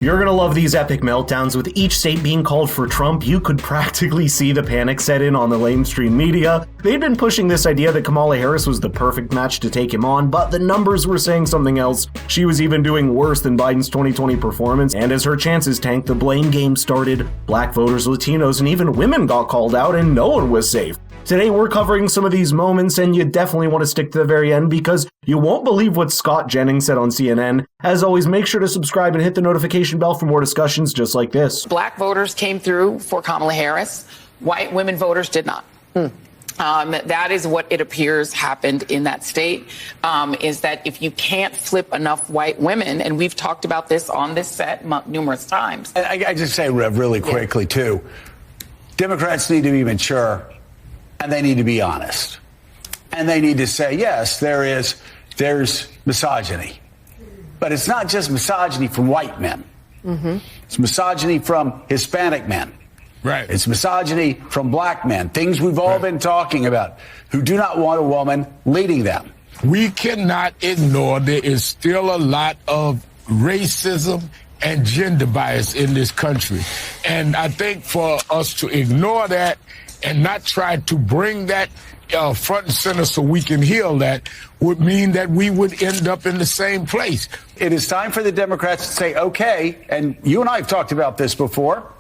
You're gonna love these epic meltdowns. With each state being called for Trump, you could practically see the panic set in on the mainstream media. They'd been pushing this idea that Kamala Harris was the perfect match to take him on, but the numbers were saying something else. She was even doing worse than Biden's 2020 performance, and as her chances tanked, the blame game started. Black voters, Latinos, and even women got called out, and no one was safe. Today, we're covering some of these moments, and you definitely want to stick to the very end because you won't believe what Scott Jennings said on CNN. As always, make sure to subscribe and hit the notification bell for more discussions just like this. Black voters came through for Kamala Harris. White women voters did not. That is what it appears happened in that state, is that if you can't flip enough white women, and we've talked about this on this set numerous times. I just say, Rev, really quickly, too, Democrats need to be mature. And they need to be honest. And they need to say, yes, there's misogyny. But it's not just misogyny from white men. It's misogyny from Hispanic men. Right. It's misogyny from black men, things we've all been talking about, who do not want a woman leading them. We cannot ignore there is still a lot of racism and gender bias in this country. And I think for us to ignore that and not try to bring that front and center so we can heal that would mean that we would end up in the same place. It is time for the Democrats to say, okay, and you and I have talked about this before,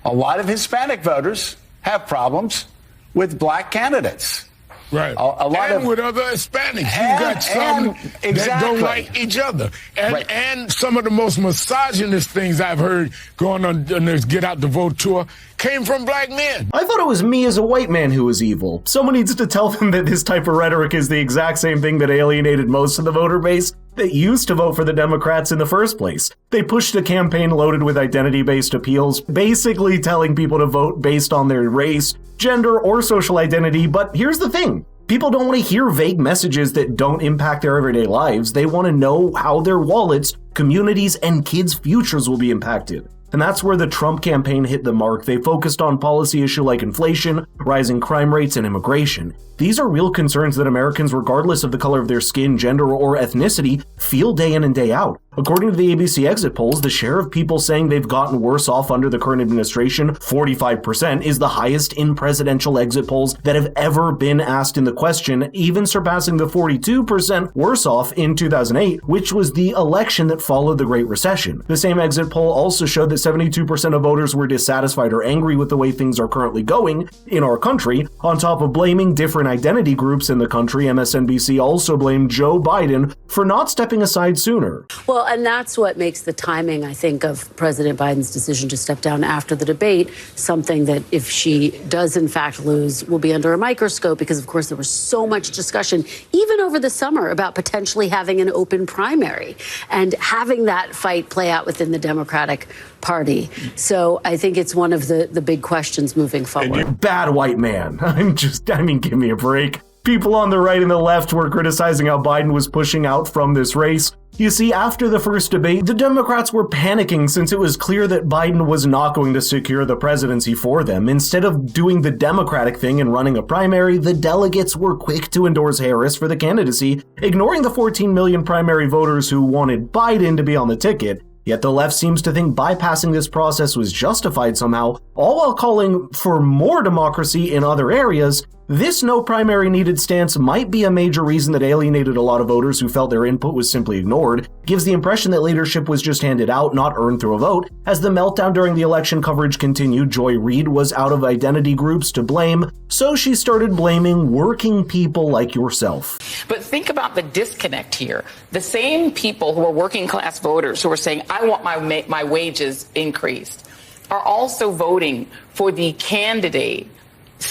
a lot of Hispanic voters have problems with black candidates. Right. A lot and of, with other Hispanics. You got some that don't like each other. And some of the most misogynist things I've heard going on this Get Out the Vote tour came from black men. I thought it was me as a white man who was evil. Someone needs to tell them that this type of rhetoric is the exact same thing that alienated most of the voter base that used to vote for the Democrats in the first place. They pushed a campaign loaded with identity-based appeals, basically telling people to vote based on their race, gender, or social identity. But here's the thing. People don't want to hear vague messages that don't impact their everyday lives. They want to know how their wallets, communities, and kids' futures will be impacted. And that's where the Trump campaign hit the mark. They focused on policy issues like inflation, rising crime rates, and immigration. These are real concerns that Americans, regardless of the color of their skin, gender, or ethnicity, feel day in and day out. According to the ABC exit polls, the share of people saying they've gotten worse off under the current administration, 45%, is the highest in presidential exit polls that have ever been asked in the question, even surpassing the 42% worse off in 2008, which was the election that followed the Great Recession. The same exit poll also showed that 72% of voters were dissatisfied or angry with the way things are currently going in our country. On top of blaming different identity groups in the country, MSNBC also blamed Joe Biden for not stepping aside sooner. Well, and that's what makes the timing, I think, of President Biden's decision to step down after the debate something that, if she does in fact lose, will be under a microscope because, of course, there was so much discussion, even over the summer, about potentially having an open primary and having that fight play out within the Democratic Party. So I think it's one of the big questions moving forward. Bad white man. Give me a break. People on the right and the left were criticizing how Biden was pushing out from this race. You see, after the first debate, the Democrats were panicking since it was clear that Biden was not going to secure the presidency for them. Instead of doing the Democratic thing and running a primary, the delegates were quick to endorse Harris for the candidacy, ignoring the 14 million primary voters who wanted Biden to be on the ticket. Yet the left seems to think bypassing this process was justified somehow, all while calling for more democracy in other areas. This no primary needed stance might be a major reason that alienated a lot of voters who felt their input was simply ignored, gives the impression that leadership was just handed out, not earned through a vote. As the meltdown during the election coverage continued, Joy Reid was out of identity groups to blame, so she started blaming working people like yourself. But think about the disconnect here. The same people who are working class voters who are saying, I want my wages increased, are also voting for the candidate,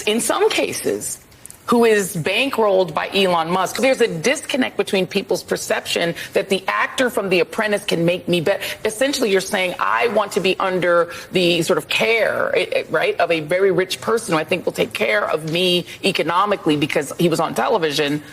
in some cases, who is bankrolled by Elon Musk. There's a disconnect between people's perception that the actor from The Apprentice can make me better. Essentially, you're saying, I want to be under the sort of care, right, of a very rich person who I think will take care of me economically because he was on television.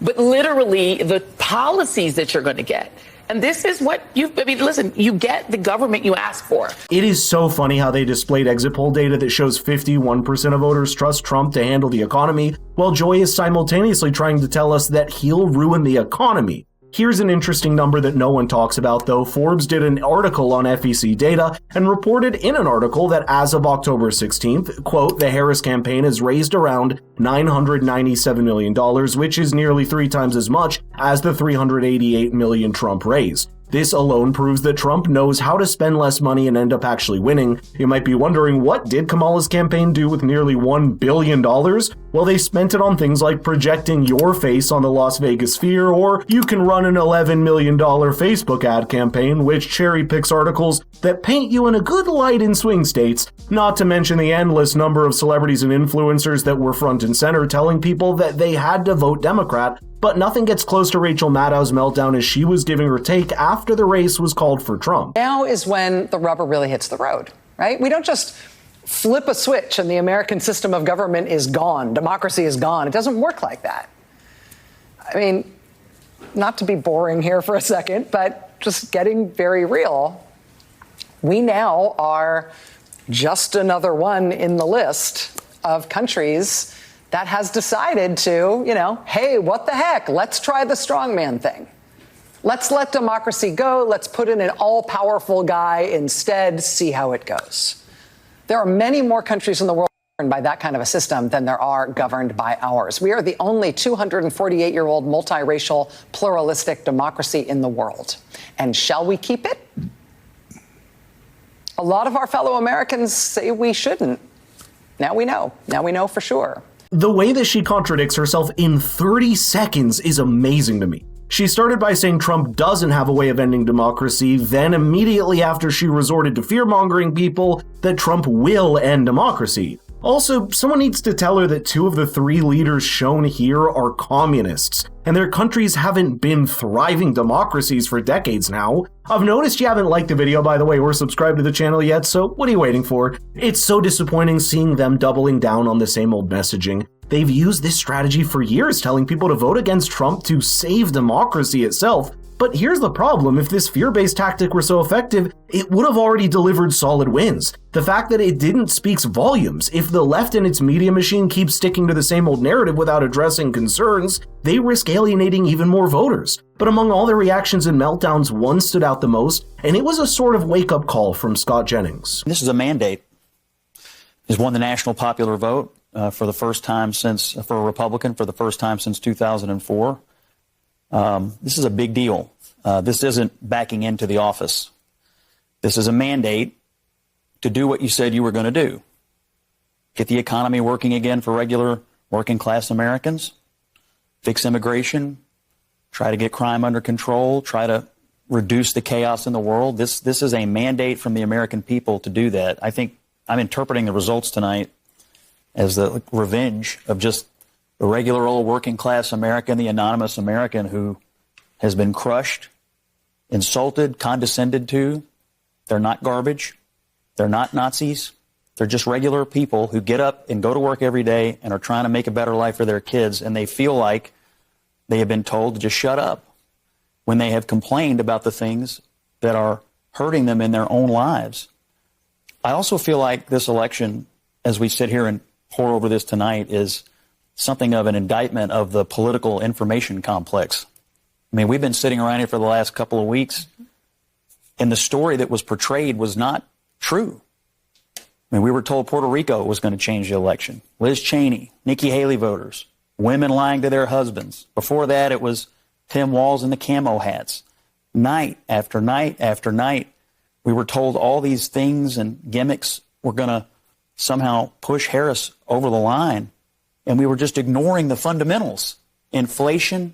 But literally, the policies that you're going to get. And this is what you get the government you ask for. It is so funny how they displayed exit poll data that shows 51% of voters trust Trump to handle the economy, while Joy is simultaneously trying to tell us that he'll ruin the economy. Here's an interesting number that no one talks about though. Forbes did an article on FEC data and reported in an article that as of October 16th, quote, the Harris campaign has raised around $997 million, which is nearly 3 times as much as the $388 million Trump raised. This alone proves that Trump knows how to spend less money and end up actually winning. You might be wondering, what did Kamala's campaign do with nearly $1 billion? Well, they spent it on things like projecting your face on the Las Vegas Sphere, or you can run an $11 million Facebook ad campaign, which cherry picks articles that paint you in a good light in swing states, not to mention the endless number of celebrities and influencers that were front and center telling people that they had to vote Democrat. But nothing gets close to Rachel Maddow's meltdown as she was giving her take after the race was called for Trump. Now is when the rubber really hits the road, right? We don't just flip a switch and the American system of government is gone. Democracy is gone. It doesn't work like that. I mean, not to be boring here for a second, but just getting very real. We now are just another one in the list of countries that has decided to, hey, what the heck? Let's try the strongman thing. Let's let democracy go. Let's put in an all-powerful guy instead, see how it goes. There are many more countries in the world governed by that kind of a system than there are governed by ours. We are the only 248-year-old multiracial, pluralistic democracy in the world. And shall we keep it? A lot of our fellow Americans say we shouldn't. Now we know. Now we know for sure. The way that she contradicts herself in 30 seconds is amazing to me. She started by saying Trump doesn't have a way of ending democracy, then immediately after she resorted to fear-mongering people that Trump will end democracy. Also, someone needs to tell her that 2 of the 3 leaders shown here are communists, and their countries haven't been thriving democracies for decades now. I've noticed you haven't liked the video, by the way, or subscribed to the channel yet, so what are you waiting for? It's so disappointing seeing them doubling down on the same old messaging. They've used this strategy for years, telling people to vote against Trump to save democracy itself. But here's the problem, if this fear-based tactic were so effective, it would have already delivered solid wins. The fact that it didn't speaks volumes. If the left and its media machine keeps sticking to the same old narrative without addressing concerns, they risk alienating even more voters. But among all the reactions and meltdowns, one stood out the most, and it was a sort of wake-up call from Scott Jennings. This is a mandate. He's won the national popular vote for the first time for a Republican, for the first time since 2004. This is a big deal. This isn't backing into the office. This is a mandate to do what you said you were going to do. Get the economy working again for regular working class Americans, fix immigration, try to get crime under control, try to reduce the chaos in the world. This is a mandate from the American people to do that. I think I'm interpreting the results tonight as the revenge of just the regular old working class American, the anonymous American who has been crushed, insulted, condescended to. They're not garbage. They're not Nazis. They're just regular people who get up and go to work every day and are trying to make a better life for their kids, and they feel like they have been told to just shut up when they have complained about the things that are hurting them in their own lives. I also feel like this election, as we sit here and pour over this tonight, is something of an indictment of the political information complex. I mean, we've been sitting around here for the last couple of weeks, and the story that was portrayed was not true. I mean, we were told Puerto Rico was going to change the election. Liz Cheney, Nikki Haley voters, women lying to their husbands. Before that, it was Tim Walz and the camo hats. Night after night after night, we were told all these things and gimmicks were going to somehow push Harris over the line. And we were just ignoring the fundamentals. Inflation,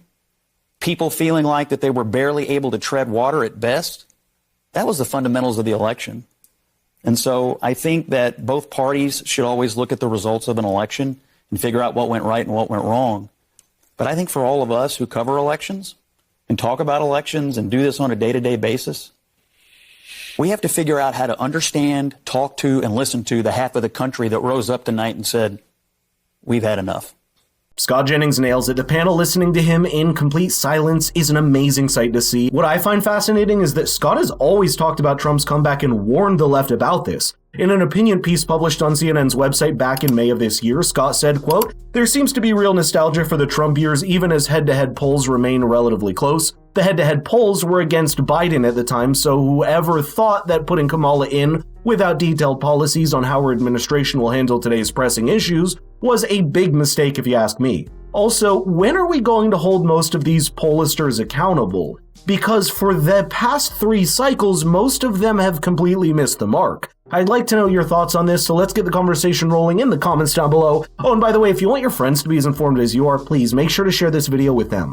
people feeling like that they were barely able to tread water at best. That was the fundamentals of the election. And so I think that both parties should always look at the results of an election and figure out what went right and what went wrong. But I think for all of us who cover elections and talk about elections and do this on a day-to-day basis, we have to figure out how to understand, talk to, and listen to the half of the country that rose up tonight and said, we've had enough. Scott Jennings nails it. The panel listening to him in complete silence is an amazing sight to see. What I find fascinating is that Scott has always talked about Trump's comeback and warned the left about this. In an opinion piece published on CNN's website back in May of this year, Scott said, quote, "There seems to be real nostalgia for the Trump years even as head-to-head polls remain relatively close. The head-to-head polls were against Biden at the time, so whoever thought that putting Kamala in without detailed policies on how her administration will handle today's pressing issues was a big mistake if you ask me. Also, when are we going to hold most of these pollsters accountable? Because for the past 3 cycles, most of them have completely missed the mark. I'd like to know your thoughts on this, so let's get the conversation rolling in the comments down below. Oh, and by the way, if you want your friends to be as informed as you are, please make sure to share this video with them.